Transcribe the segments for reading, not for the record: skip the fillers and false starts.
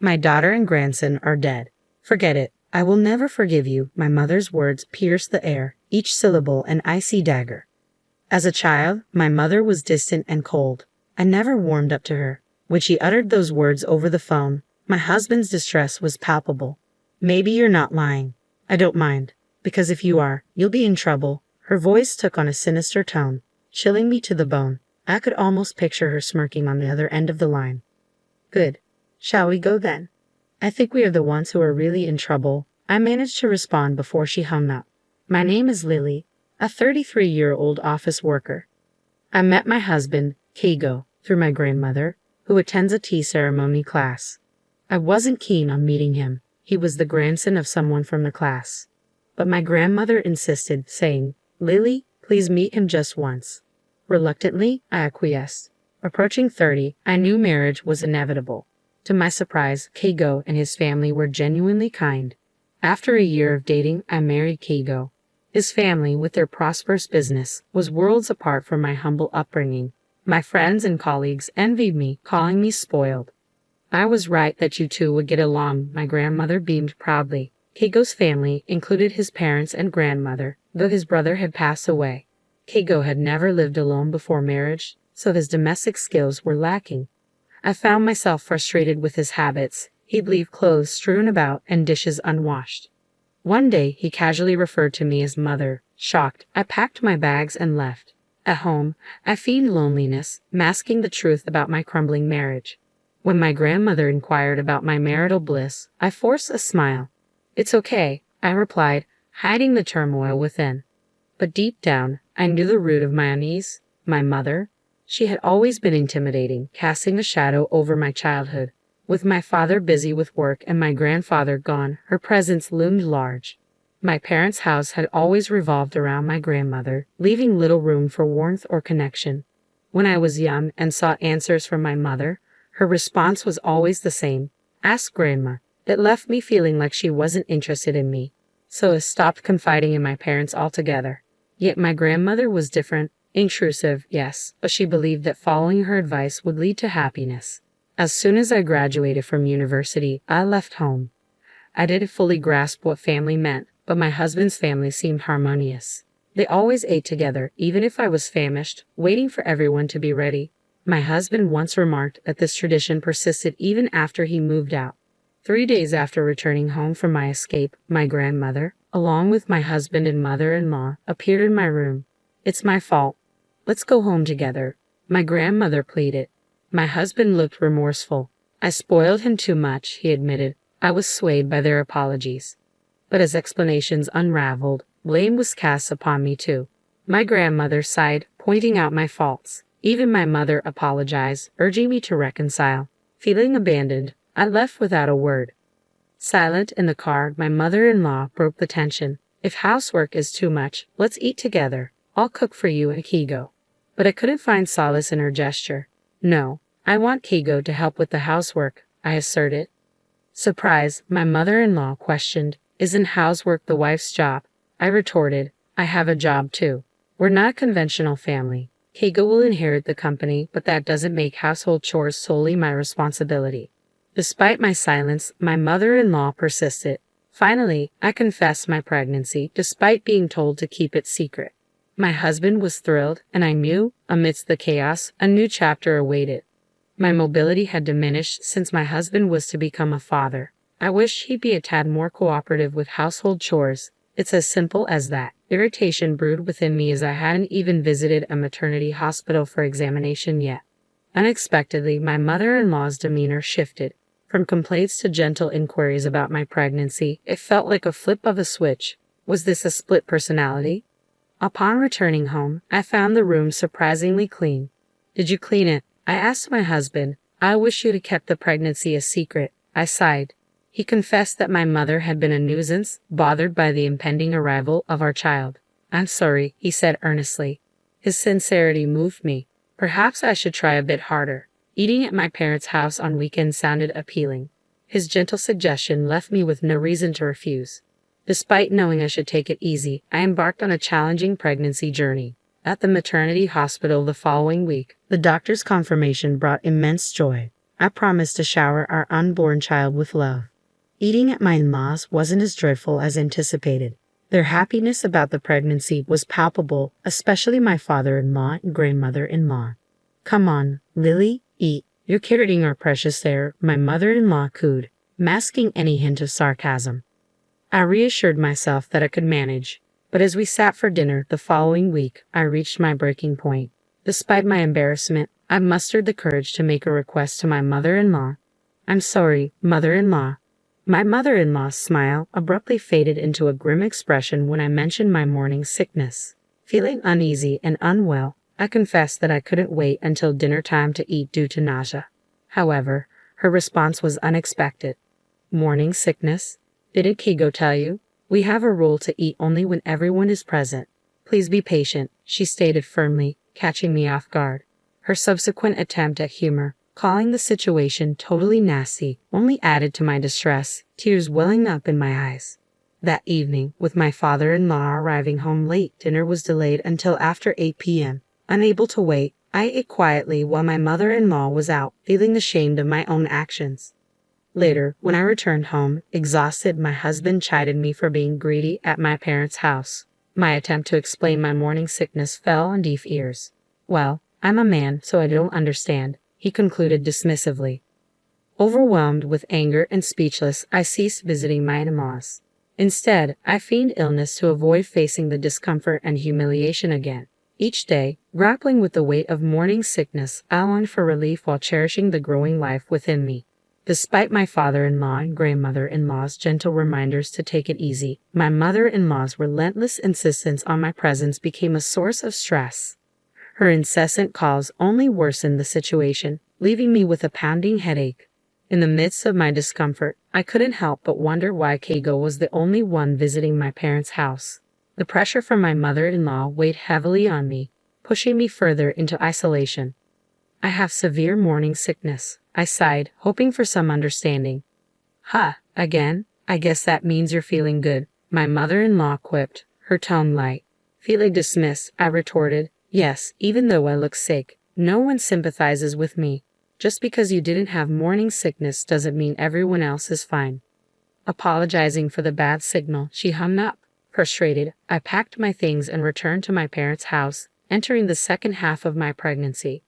My daughter and grandson are dead. Forget it. I will never forgive you. My mother's words pierced the air, each syllable an icy dagger. As a child, my mother was distant and cold. I never warmed up to her. When she uttered those words over the phone, my husband's distress was palpable. Maybe you're not lying. I don't mind. Because if you are, you'll be in trouble. Her voice took on a sinister tone, chilling me to the bone. I could almost picture her smirking on the other end of the line. Good. Shall we go then? I think we are the ones who are really in trouble. I managed to respond before she hung up. My name is Lily, a 33-year-old office worker. I met my husband, Keigo, through my grandmother, who attends a tea ceremony class. I wasn't keen on meeting him. He was the grandson of someone from the class. But my grandmother insisted, saying, "Lily, please meet him just once." Reluctantly, I acquiesced. Approaching 30, I knew marriage was inevitable. To my surprise, Keigo and his family were genuinely kind. After a year of dating, I married Keigo. His family, with their prosperous business, was worlds apart from my humble upbringing. My friends and colleagues envied me, calling me spoiled. I was right that you two would get along, my grandmother beamed proudly. Keigo's family included his parents and grandmother, though his brother had passed away. Keigo had never lived alone before marriage, so his domestic skills were lacking. I found myself frustrated with his habits. He'd leave clothes strewn about and dishes unwashed. One day, he casually referred to me as mother. Shocked, I packed my bags and left. At home, I feigned loneliness, masking the truth about my crumbling marriage. When my grandmother inquired about my marital bliss, I forced a smile. "It's okay," I replied, hiding the turmoil within. But deep down, I knew the root of my unease. My mother. She had always been intimidating, casting a shadow over my childhood. With my father busy with work and my grandfather gone, her presence loomed large. My parents' house had always revolved around my grandmother, leaving little room for warmth or connection. When I was young and sought answers from my mother, her response was always the same: "Ask Grandma." It left me feeling like she wasn't interested in me, so I stopped confiding in my parents altogether. Yet my grandmother was different. Intrusive, yes, but she believed that following her advice would lead to happiness. As soon as I graduated from university, I left home. I didn't fully grasp what family meant, but my husband's family seemed harmonious. They always ate together, even if I was famished, waiting for everyone to be ready. My husband once remarked that this tradition persisted even after he moved out. 3 days after returning home from my escape, my grandmother, along with my husband and mother-in-law, appeared in my room. "It's my fault. Let's go home together," my grandmother pleaded. My husband looked remorseful. "I spoiled him too much," he admitted. I was swayed by their apologies. But as explanations unraveled, blame was cast upon me too. My grandmother sighed, pointing out my faults. Even my mother apologized, urging me to reconcile. Feeling abandoned, I left without a word. Silent in the car, my mother-in-law broke the tension. "If housework is too much, let's eat together. I'll cook for you and Keigo." But I couldn't find solace in her gesture. "No, I want Keigo to help with the housework," I asserted. Surprised, my mother-in-law questioned, "Isn't housework the wife's job?" I retorted, "I have a job too. We're not a conventional family. Keigo will inherit the company, but that doesn't make household chores solely my responsibility." Despite my silence, my mother-in-law persisted. Finally, I confessed my pregnancy, despite being told to keep it secret. My husband was thrilled, and I knew, amidst the chaos, a new chapter awaited. My mobility had diminished since my husband was to become a father. I wished he'd be a tad more cooperative with household chores. It's as simple as that. Irritation brewed within me as I hadn't even visited a maternity hospital for examination yet. Unexpectedly, my mother-in-law's demeanor shifted. From complaints to gentle inquiries about my pregnancy, it felt like a flip of a switch. Was this a split personality? Upon returning home, I found the room surprisingly clean. "Did you clean it?" I asked my husband. "I wish you'd have kept the pregnancy a secret," I sighed. He confessed that my mother had been a nuisance, bothered by the impending arrival of our child. "I'm sorry," he said earnestly. His sincerity moved me. Perhaps I should try a bit harder. Eating at my parents' house on weekends sounded appealing. His gentle suggestion left me with no reason to refuse. Despite knowing I should take it easy, I embarked on a challenging pregnancy journey. At the maternity hospital the following week, the doctor's confirmation brought immense joy. I promised to shower our unborn child with love. Eating at my in-laws wasn't as dreadful as anticipated. Their happiness about the pregnancy was palpable, especially my father-in-law and grandmother-in-law. "Come on, Lily, eat. You're carrying our precious there," my mother-in-law cooed, masking any hint of sarcasm. I reassured myself that I could manage, but as we sat for dinner the following week, I reached my breaking point. Despite my embarrassment, I mustered the courage to make a request to my mother-in-law. "I'm sorry, mother-in-law." My mother-in-law's smile abruptly faded into a grim expression when I mentioned my morning sickness. Feeling uneasy and unwell, I confessed that I couldn't wait until dinner time to eat due to nausea. However, her response was unexpected. "Morning sickness? Didn't Keigo tell you? We have a rule to eat only when everyone is present. Please be patient," she stated firmly, catching me off guard. Her subsequent attempt at humor, calling the situation totally nasty, only added to my distress, tears welling up in my eyes. That evening, with my father-in-law arriving home late, dinner was delayed until after 8 p.m. Unable to wait, I ate quietly while my mother-in-law was out, feeling ashamed of my own actions. Later, when I returned home, exhausted, my husband chided me for being greedy at my parents' house. My attempt to explain my morning sickness fell on deaf ears. "Well, I'm a man, so I don't understand," he concluded dismissively. Overwhelmed with anger and speechless, I ceased visiting my in-laws. Instead, I feigned illness to avoid facing the discomfort and humiliation again. Each day, grappling with the weight of morning sickness, I longed for relief while cherishing the growing life within me. Despite my father-in-law and grandmother-in-law's gentle reminders to take it easy, my mother-in-law's relentless insistence on my presence became a source of stress. Her incessant calls only worsened the situation, leaving me with a pounding headache. In the midst of my discomfort, I couldn't help but wonder why Keigo was the only one visiting my parents' house. The pressure from my mother-in-law weighed heavily on me, pushing me further into isolation. "I have severe morning sickness," I sighed, hoping for some understanding. "Ha, again? I guess that means you're feeling good," my mother-in-law quipped, her tone light. Feeling dismissed, I retorted, "Yes, even though I look sick, no one sympathizes with me. Just because you didn't have morning sickness doesn't mean everyone else is fine." Apologizing for the bad signal, she hung up. Frustrated, I packed my things and returned to my parents' house, entering the second half of my pregnancy.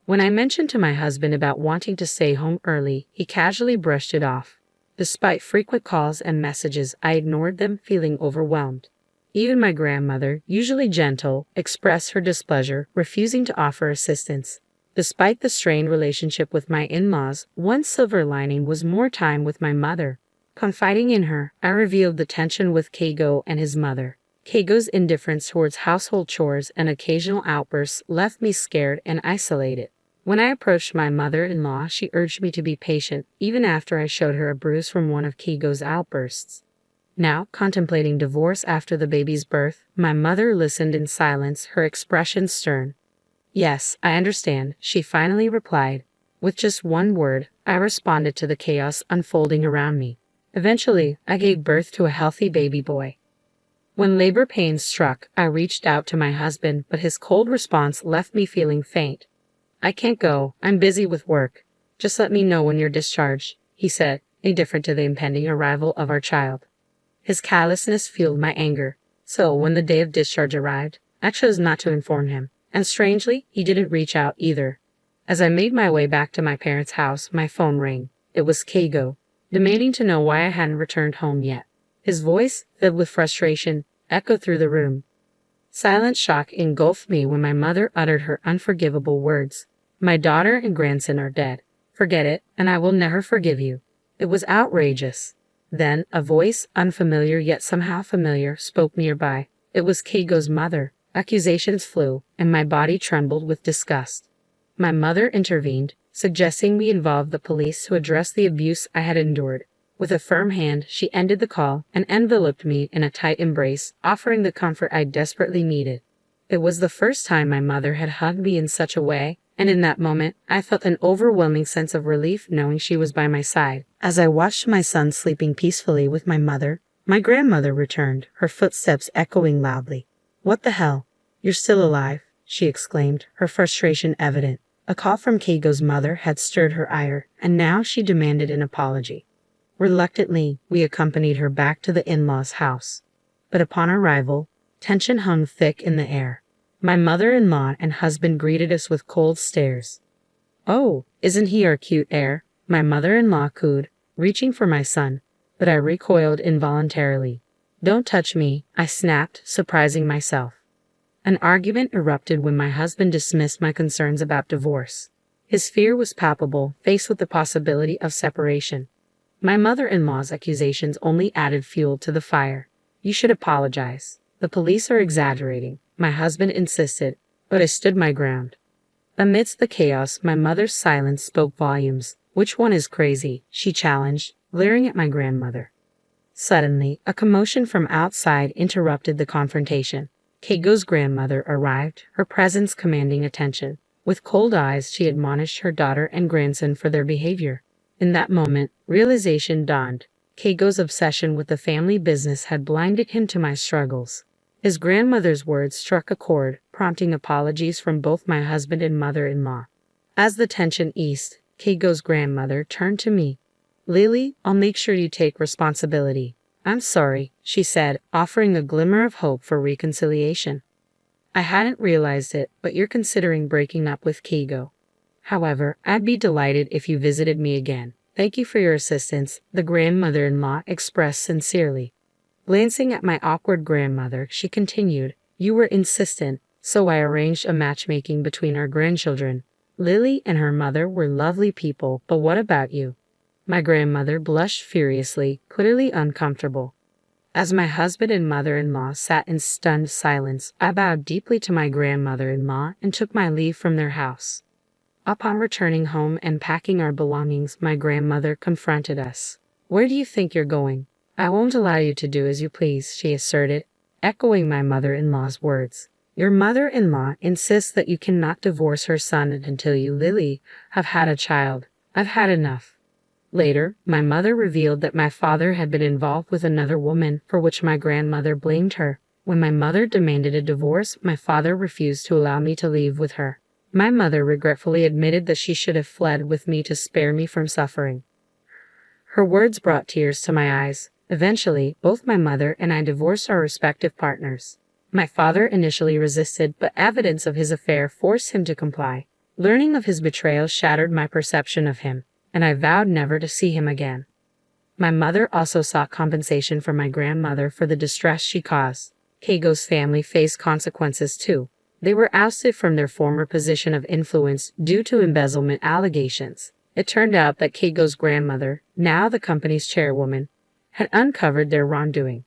When I mentioned to my husband about wanting to stay home early, he casually brushed it off. Despite frequent calls and messages, I ignored them, feeling overwhelmed. Even my grandmother, usually gentle, expressed her displeasure, refusing to offer assistance. Despite the strained relationship with my in-laws, one silver lining was more time with my mother. Confiding in her, I revealed the tension with Keigo and his mother. Keigo's indifference towards household chores and occasional outbursts left me scared and isolated. When I approached my mother-in-law, she urged me to be patient, even after I showed her a bruise from one of Keigo's outbursts. Now, contemplating divorce after the baby's birth, my mother listened in silence, her expression stern. "Yes, I understand," she finally replied. With just one word, I responded to the chaos unfolding around me. Eventually, I gave birth to a healthy baby boy. When labor pains struck, I reached out to my husband, but his cold response left me feeling faint. "I can't go. I'm busy with work. Just let me know when you're discharged," he said, indifferent to the impending arrival of our child. His callousness fueled my anger. So, when the day of discharge arrived, I chose not to inform him. And strangely, he didn't reach out either. As I made my way back to my parents' house, my phone rang. It was Keigo, demanding to know why I hadn't returned home yet. His voice, filled with frustration, echoed through the room. Silent shock engulfed me when my mother uttered her unforgivable words. "My daughter and grandson are dead. Forget it, and I will never forgive you." It was outrageous. Then, a voice, unfamiliar yet somehow familiar, spoke nearby. It was Keigo's mother. Accusations flew, and my body trembled with disgust. My mother intervened, suggesting we involve the police to address the abuse I had endured. With a firm hand, she ended the call and enveloped me in a tight embrace, offering the comfort I desperately needed. It was the first time my mother had hugged me in such a way, and in that moment, I felt an overwhelming sense of relief knowing she was by my side. As I watched my son sleeping peacefully with my mother, my grandmother returned, her footsteps echoing loudly. "What the hell? You're still alive," she exclaimed, her frustration evident. A call from Keigo's mother had stirred her ire, and now she demanded an apology. Reluctantly, we accompanied her back to the in-laws' house. But upon arrival, tension hung thick in the air. My mother-in-law and husband greeted us with cold stares. "Oh, isn't he our cute heir?" my mother-in-law cooed, reaching for my son, but I recoiled involuntarily. "Don't touch me," I snapped, surprising myself. An argument erupted when my husband dismissed my concerns about divorce. His fear was palpable, faced with the possibility of separation. My mother-in-law's accusations only added fuel to the fire. "You should apologize. The police are exaggerating," my husband insisted, but I stood my ground. Amidst the chaos, my mother's silence spoke volumes. "Which one is crazy?" she challenged, glaring at my grandmother. Suddenly, a commotion from outside interrupted the confrontation. Keigo's grandmother arrived, her presence commanding attention. With cold eyes, she admonished her daughter and grandson for their behavior. In that moment, realization dawned. Keigo's obsession with the family business had blinded him to my struggles. His grandmother's words struck a chord, prompting apologies from both my husband and mother-in-law. As the tension eased, Keigo's grandmother turned to me. "Lily, I'll make sure you take responsibility." "I'm sorry," she said, offering a glimmer of hope for reconciliation. "I hadn't realized it, but you're considering breaking up with Keigo. However, I'd be delighted if you visited me again. Thank you for your assistance," the grandmother-in-law expressed sincerely. Glancing at my awkward grandmother, she continued, "You were insistent, so I arranged a matchmaking between our grandchildren. Lily and her mother were lovely people, but what about you?" My grandmother blushed furiously, clearly uncomfortable. As my husband and mother-in-law sat in stunned silence, I bowed deeply to my grandmother-in-law and took my leave from their house. Upon returning home and packing our belongings, my grandmother confronted us. "Where do you think you're going?" "I won't allow you to do as you please," she asserted, echoing my mother-in-law's words. "Your mother-in-law insists that you cannot divorce her son until you, Lily, have had a child. I've had enough." Later, my mother revealed that my father had been involved with another woman, for which my grandmother blamed her. When my mother demanded a divorce, my father refused to allow me to leave with her. My mother regretfully admitted that she should have fled with me to spare me from suffering. Her words brought tears to my eyes. Eventually, both my mother and I divorced our respective partners. My father initially resisted, but evidence of his affair forced him to comply. Learning of his betrayal shattered my perception of him, and I vowed never to see him again. My mother also sought compensation from my grandmother for the distress she caused. Keigo's family faced consequences too. They were ousted from their former position of influence due to embezzlement allegations. It turned out that Keigo's grandmother, now the company's chairwoman, had uncovered their wrongdoing.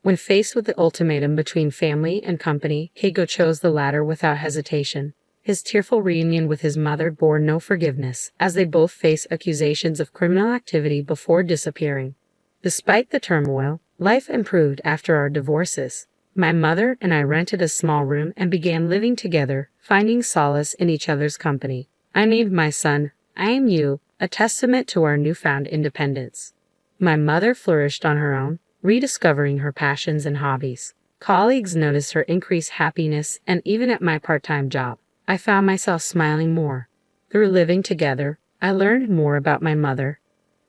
When faced with the ultimatum between family and company, Keigo chose the latter without hesitation. His tearful reunion with his mother bore no forgiveness, as they both faced accusations of criminal activity before disappearing. Despite the turmoil, life improved after our divorces. My mother and I rented a small room and began living together, finding solace in each other's company. I named my son, "I Am You," a testament to our newfound independence. My mother flourished on her own, rediscovering her passions and hobbies. Colleagues noticed her increased happiness, and even at my part-time job, I found myself smiling more. Through living together, I learned more about my mother,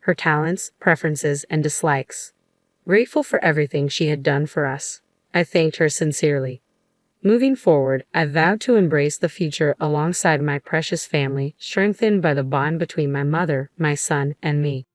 her talents, preferences, and dislikes. Grateful for everything she had done for us, I thanked her sincerely. Moving forward, I vowed to embrace the future alongside my precious family, strengthened by the bond between my mother, my son, and me.